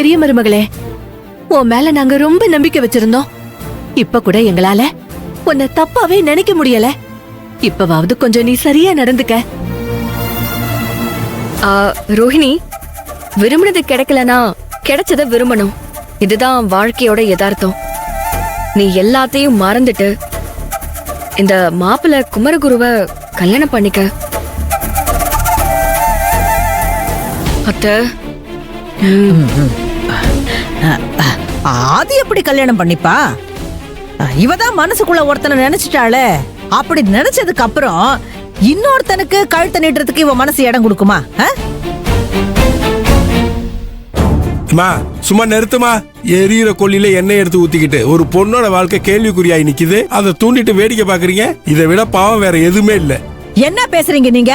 பெரிய மருமகளே, உன் மேல நாங்க ரொம்ப நம்பிக்கை வச்சிருந்தோம். இப்ப கூட எங்களால உன்னை தப்பாவே நினைக்க முடியல. இப்பவாவது கொஞ்சம் நீ சரியா நடந்துக்க. ரோஹிணி, விரும்பினது கிடைக்கலனா கிடைச்சத விரும்பணும். இதுதான் வாழ்க்கையோட யதார்த்தம். நீ எல்லாத்தையும் மறந்துட்டு இந்த மாப்பிள்ளை குமரகுருவ கல்யாணம் பண்ணிக்க. அத்தை, ஆதி எப்படி கல்யாணம் பண்ணிப்பா? இவதான் மனசுக்குள்ள ஒருத்தனை நினைச்சிட்டாளே. அப்படி நினைச்சதுக்கு அப்புறம் இன்னொருத்தனுக்கு கழுத்தை நீட்டுறதுக்கு இவ மனசு இடம் கொடுக்குமா? சும்மா நிறுத்துமா. எரியிற கொல்லில எண்ணெய் எடுத்து ஊத்திக்கிட்டு ஒரு பொண்ணோட வாழ்க்கை கேள்விக்குறியாய் நிக்குது. அதை தூண்டிட்டு வேடிக்கை பாக்குறீங்க. இதை விட பாவம் வேற எதுவுமே இல்ல. என்ன பேசுறீங்க நீங்க?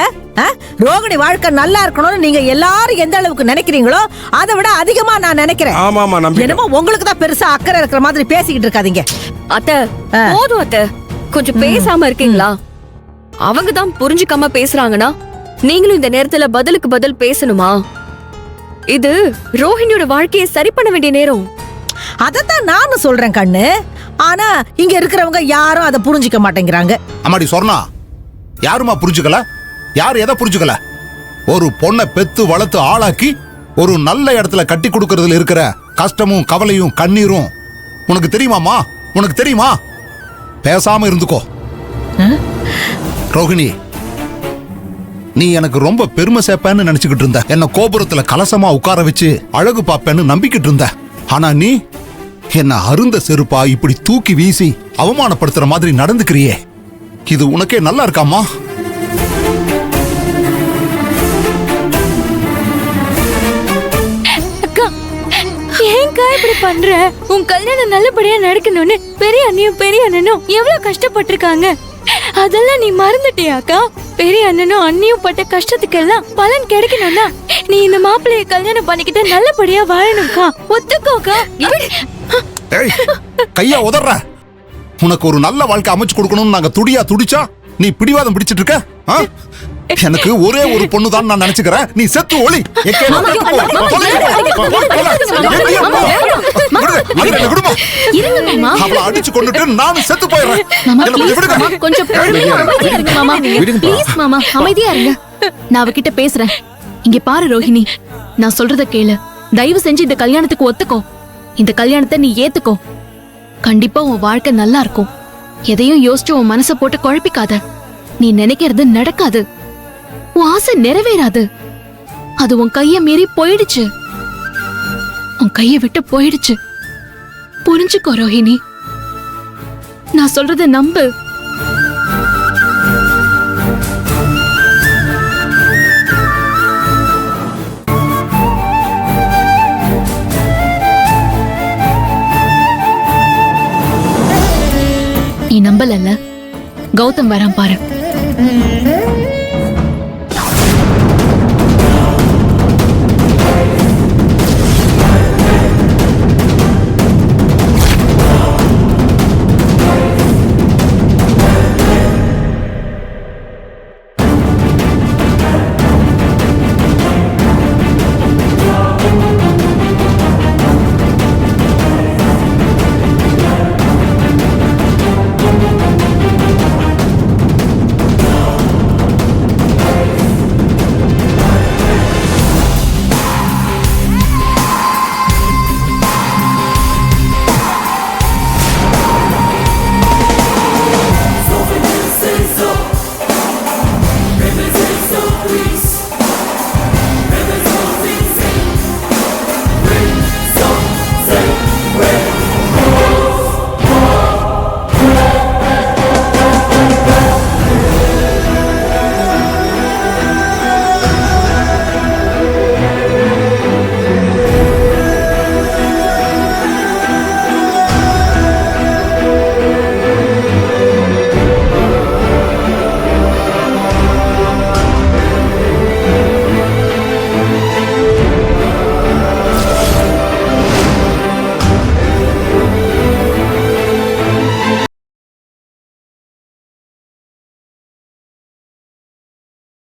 ரோகிணி வாழ்க்கை நல்லா இருக்கணும்னு நீங்க எல்லாரும் எந்த அளவுக்கு நினைக்கிறீங்களோ அதை விட அதிகமா நான் நினைக்கிறேன். ஆமாமா, என்னமோ உங்களுக்கு தான் பெருசா அக்கறை இருக்கிற மாதிரி பேசிக்கிட்டு இருக்காதீங்க. அத்தை போதும் அத்தை, கொஞ்சம் பேசாம இருக்கீங்களா? அவங்க தான் புரிஞ்சுக்காம பேசுறாங்கன்னா நீங்களும் இந்த நேரத்துல பதிலுக்கு பதில் பேசணுமா? இது ரோஹிணியோட வாழ்க்கையை சரி பண்ண வேண்டிய நேரம். அதத்தான் நானும் சொல்றேன் கண்ணு. ஆனா இங்க இருக்கிறவங்க யாரும் அதை புரிஞ்சுக்க மாட்டேங்கிறாங்க. அம்மாடி சொன்னா யாருமா புரிஞ்சுக்கல? யாரு எதை புரிஞ்சுக்கல? ஒரு பொண்ணை பெத்து வளர்த்து ஆளாக்கி ஒரு நல்ல இடத்துல கட்டி கொடுக்கறதுல இருக்கிற கஷ்டமும் கவலையும் கண்ணீரும் உனக்கு தெரியுமாமா? உனக்கு தெரியுமா? பேசாம இருந்துக்கோ. ரோஹிணி, நீ எனக்கு ரொம்ப பெருமை சேர்ப்பேன்னு நினைச்சுக்கிட்டு இருந்த. என்ன கோபுரத்துல கலசமா உட்கார வச்சு அழகு பாப்பேன்னு நம்பிக்கிட்டு இருந்த. ஆனா நீ என்ன அருந்த செருப்பா இப்படி தூக்கி வீசி அவமானப்படுத்துற மாதிரி நடந்துக்கிறியே. இது உனக்கே நல்லா இருக்காமா? ஏன்கா இப்படி பண்ற? உன் கல்யாணம் நல்லபடியா நடக்கணும்னு பெரிய அண்ணியும் பெரிய அண்ணனும் எவ்வளவு கஷ்டப்பட்டிருக்காங்க. அதெல்லாம் நீ மறந்துட்டியாக்கா? பெரிய அண்ணனும் அண்ணியும் பட்ட கஷ்டத்துக்கெல்லாம் பலன் கிடைக்கணும்னா நீ இந்த மாப்பிள்ளைய கல்யாணம் பண்ணிக்கிட்டு நல்லபடியா வாழணும்க்கா. ஒத்துக்கோக்கா. கையா உதற. உனக்கு ஒரு நல்ல வாழ்க்கை அமைச்சு கொடுக்கணும்னு நாங்க துடியா துடிச்சா நீ பிடிவாதம் பிடிச்சிட்டு இருக்க. எனக்கு ஒரே ஒரு பொண்ணு தான் நான் நினைச்சுக்கிறேன். நீ செத்து ஒளி. அவளை அடிச்சு கொண்டுட்டு நானும் செத்து போயிடுறேன். அமைதியா இருங்க. நான் அவகிட்ட பேசுறேன். இங்க பாரு ரோஹிணி, நான் சொல்றத கேளு. தயவு செஞ்சு இந்த கல்யாணத்துக்கு ஒத்துக்கோ. இந்த கல்யாணத்தை நீ ஏத்துக்கோ. கண்டிப்பா உன் வாழ்க்கை நல்லா இருக்கும். எதையும் யோசிச்சு உன் மனச போட்டு குழப்பிக்காத. நீ நினைக்கிறது நடக்காது. உன் ஆசை நிறைவேறாது. அது உன் கைய மீறி போயிடுச்சு. உன் கைய விட்டு போயிடுச்சு. புரிஞ்சுக்கோ ரோஹிணி. நான் சொல்றத நம்பு. நீ நம்பலல்ல? கௌதம் வரான் பாரு.